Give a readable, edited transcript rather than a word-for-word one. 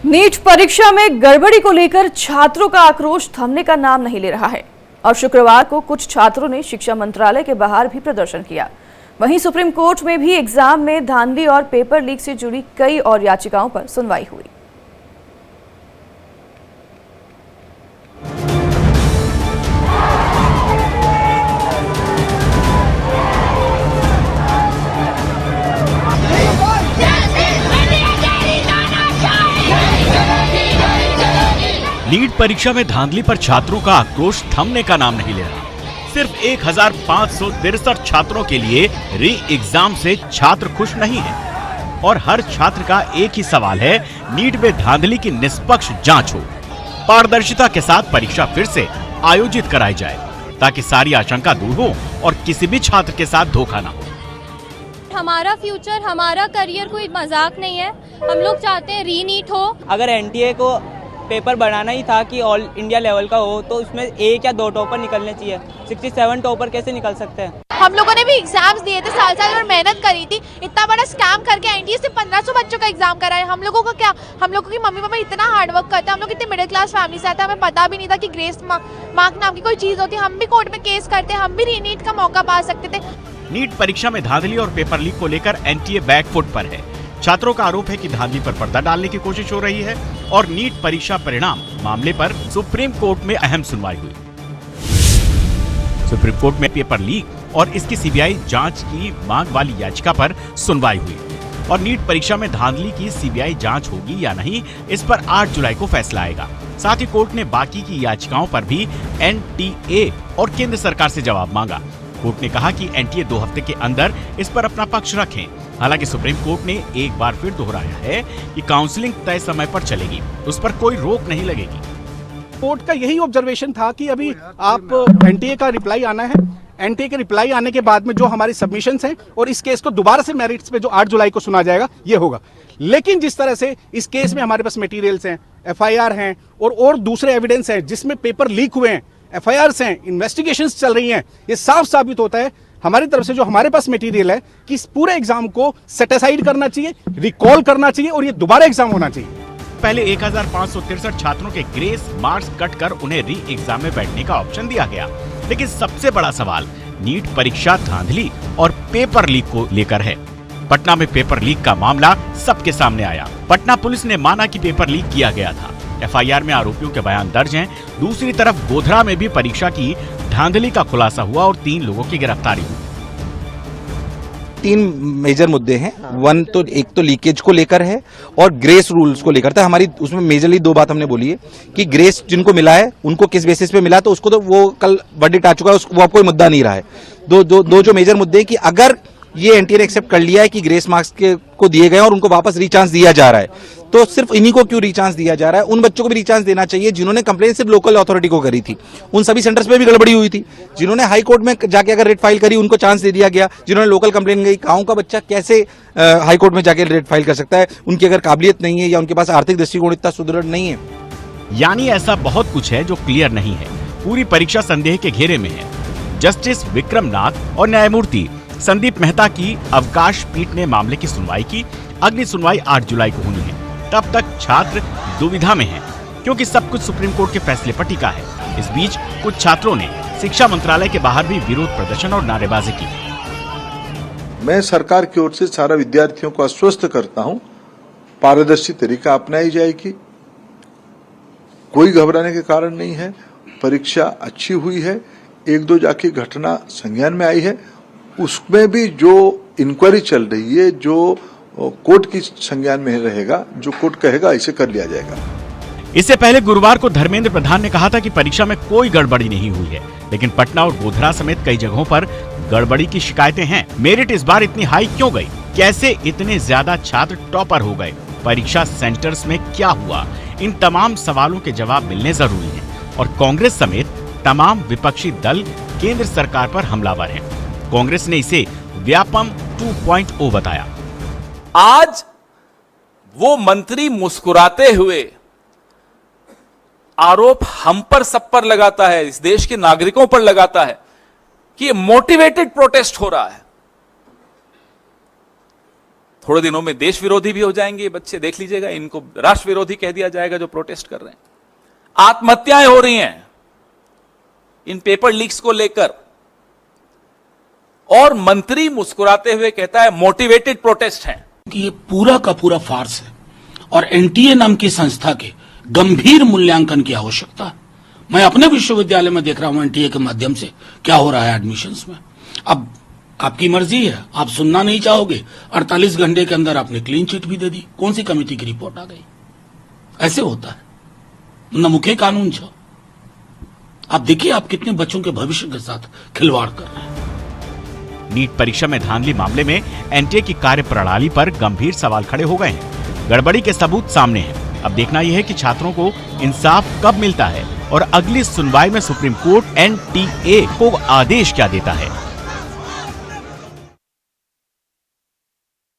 NEET परीक्षा में गड़बड़ी को लेकर छात्रों का आक्रोश थमने का नाम नहीं ले रहा है और शुक्रवार को कुछ छात्रों ने शिक्षा मंत्रालय के बाहर भी प्रदर्शन किया। वहीं सुप्रीम कोर्ट में भी एग्जाम में धांधली और पेपर लीक से जुड़ी कई और याचिकाओं पर सुनवाई हुई। नीट परीक्षा में धांधली पर छात्रों का आक्रोश थमने का नाम नहीं ले रहा। सिर्फ 1563 छात्रों के लिए री एग्जाम से छात्र खुश नहीं है और हर छात्र का एक ही सवाल है, नीट में धांधली की निष्पक्ष जांच हो, पारदर्शिता के साथ परीक्षा फिर से आयोजित कराई जाए ताकि सारी आशंका दूर हो और किसी भी छात्र के साथ धोखा न हो। हमारा फ्यूचर, हमारा करियर कोई मजाक नहीं है। हम लोग चाहते हैं री नीट हो। अगर एनटीए को पेपर बनाना ही था कि ऑल इंडिया लेवल का हो तो उसमें 1 या 2 टॉपर निकलने चाहिए। 67 टॉपर कैसे निकल सकते हैं? हम लोगों ने भी एग्जाम्स दिए थे, साल और मेहनत करी थी। इतना बड़ा स्कैम करके एनटीए से 1500 बच्चों का एग्जाम कराए। हम लोगों का क्या, हम लोगों की मम्मी पापा इतना हार्ड वर्क करते हैं। हम लोग इतने मिडिल क्लास फैमिली से आते हैं, हमें पता भी नहीं था कि ग्रेस मार्क नाम की कोई चीज होती है। हम भी कोर्ट में केस करते, हम भी रीनीट का मौका पा सकते थे। नीट परीक्षा में धांधली और पेपर लीक को लेकर एनटीए बैकफुट पर है। छात्रों का आरोप है कि धांधली पर पर्दा डालने की कोशिश हो रही है और नीट परीक्षा परिणाम मामले पर सुप्रीम कोर्ट में अहम सुनवाई हुई। सुप्रीम कोर्ट में पेपर लीक और इसकी सीबीआई जांच की मांग वाली याचिका पर सुनवाई हुई और नीट परीक्षा में धांधली की सीबीआई जांच होगी या नहीं, इस पर 8 जुलाई को फैसला आएगा। साथ ही कोर्ट ने बाकी की याचिकाओं पर भी एनटीए और केंद्र सरकार से जवाब मांगा। कोर्ट ने कहा कि एनटीए 2 हफ्ते के अंदर इस पर अपना पक्ष रखें। हालांकि सुप्रीम कोर्ट ने एक बार फिर दोहराया है कि काउंसलिंग तय समय पर चलेगी, उस पर कोई रोक नहीं लगेगी। कोर्ट का यही ऑब्जर्वेशन था कि अभी आप एनटीए का रिप्लाई आना है, एनटीए के रिप्लाई आने के बाद में जो हमारी सबमिशंस हैं और इस केस को दोबारा से मेरिट्स पे जो 8 जुलाई को सुना जाएगा ये होगा। लेकिन जिस तरह से इस केस में हमारे पास मटेरियल्स हैं, एफआईआर हैं और दूसरे एविडेंस हैं जिसमें पेपर लीक हुए हैं, एफआईआर्स हैं, इन्वेस्टिगेशंस चल रही हैं, ये साफ साबित होता है हमारी तरफ से जो हमारे पास मटेरियल है कि इस पूरे एग्जाम को सेट असाइड करना चाहिए, रिकॉल करना चाहिए और ये दोबारा एग्जाम होना चाहिए। पहले 1563 छात्रों के ग्रेस मार्क्स कट कर उन्हें री एग्जाम में बैठने का ऑप्शन दिया गया, लेकिन सबसे बड़ा सवाल नीट परीक्षा धांधली और पेपर लीक को लेकर है। पटना में पेपर लीक का मामला सबके सामने आया। पटना पुलिस ने माना कि पेपर लीक किया गया था। एफआईआर में आरोपियों के बयान दर्ज हैं। दूसरी तरफ गोधरा में भी परीक्षा की धांधली का खुलासा हुआ और 3 लोगों की गिरफ्तारी हुई। 3 मेजर मुद्दे हैं। एक तो लीकेज को लेकर है और ग्रेस रूल्स को लेकर था। हमारी उसमें मेजरली 2 बात हमने बोली है कि ग्रेस जिनको मिला है उनको किस बेसिस पे मिला, तो उसको तो वो कल वर्डिक्ट आ चुका है, वो अब कोई मुद्दा नहीं रहा है। दो जो मेजर मुद्दे हैं कि अगर ये एनटीए ने एक्सेप्ट कर लिया है कि ग्रेस मार्क्स को दिए गए और उनको वापस रीचांस दिया जा रहा है, तो सिर्फ इन्हीं को क्यों रीचांस दिया जा रहा है? उन बच्चों को भी रीचांस देना चाहिए जिन्होंने कंप्लेंट सिर्फ लोकल अथॉरिटी को करी थी। उन सभी सेंटर्स पे भी गड़बड़ी हुई थी। जिन्होंने हाई कोर्ट में जाके अगर रेट फाइल करी उनको चांस दे दिया गया। जिन्होंने लोकल कंप्लेंट गई, गांव का बच्चा कैसे हाई कोर्ट में जाके रेट फाइल कर सकता है? उनकी अगर काबिलियत नहीं है या उनके पास आर्थिक दृष्टिकोण इतना सुदृढ़ नहीं है। यानी ऐसा बहुत कुछ है जो क्लियर नहीं है। पूरी परीक्षा संदेह के घेरे में है। जस्टिस विक्रम नाथ और न्यायमूर्ति संदीप मेहता की अवकाश पीठ ने मामले की सुनवाई की। अगली सुनवाई 8 जुलाई को होनी है। तब तक छात्र दुविधा में हैं, क्योंकि सब कुछ सुप्रीम कोर्ट के फैसले पर टिका है। इस बीच कुछ छात्रों ने शिक्षा मंत्रालय के बाहर भी विरोध प्रदर्शन और नारेबाजी की। मैं सरकार की ओर से सारा विद्यार्थियों को आश्वस्त करता हूं, पारदर्शी तरीका अपनाई जाएगी, कोई घबराने के कारण नहीं है। परीक्षा अच्छी हुई है। 1-2 जाके घटना संज्ञान में आई है, उसमें भी जो इंक्वायरी चल रही है, जो कोर्ट की संज्ञान में रहेगा, जो कोर्ट कहेगा ऐसे कर लिया जाएगा। इससे पहले गुरुवार को धर्मेंद्र प्रधान ने कहा था कि परीक्षा में कोई गड़बड़ी नहीं हुई है, लेकिन पटना और गोधरा समेत कई जगहों पर गड़बड़ी की शिकायतें हैं। मेरिट इस बार इतनी हाई क्यों गई? कैसे इतने ज्यादा छात्र टॉपर हो गए? परीक्षा सेंटर्स में क्या हुआ? इन तमाम सवालों के जवाब मिलने जरूरी है और कांग्रेस समेत तमाम विपक्षी दल केंद्र सरकार पर हमलावर हैं। कांग्रेस ने इसे व्यापम 2.0 बताया। आज वो मंत्री मुस्कुराते हुए आरोप हम पर सब पर लगाता है, इस देश के नागरिकों पर लगाता है कि ये मोटिवेटेड प्रोटेस्ट हो रहा है। थोड़े दिनों में देश विरोधी भी हो जाएंगे ये बच्चे, देख लीजिएगा। इनको राष्ट्र विरोधी कह दिया जाएगा जो प्रोटेस्ट कर रहे हैं। आत्महत्याएं हो रही हैं इन पेपर लीक्स को लेकर, और मंत्री मुस्कुराते हुए कहता है मोटिवेटेड प्रोटेस्ट है। कि ये पूरा का पूरा फार्स है और एनटीए नाम की संस्था के गंभीर मूल्यांकन की आवश्यकता है। मैं अपने विश्वविद्यालय में देख रहा हूं एनटीए के माध्यम से क्या हो रहा है एडमिशंस में। अब आपकी मर्जी है, आप सुनना नहीं चाहोगे, 48 घंटे के अंदर आपने क्लीन चिट भी दे दी। कौन सी कमेटी की रिपोर्ट आ गई? ऐसे होता है न मुखे कानून छो। आप देखिए आप कितने बच्चों के भविष्य के साथ खिलवाड़ कर रहे हैं। नीट परीक्षा में धांधली मामले में एनटीए की कार्यप्रणाली पर गंभीर सवाल खड़े हो गए हैं। गड़बड़ी के सबूत सामने हैं। अब देखना यह है कि छात्रों को इंसाफ कब मिलता है और अगली सुनवाई में सुप्रीम कोर्ट एनटीए को आदेश क्या देता है।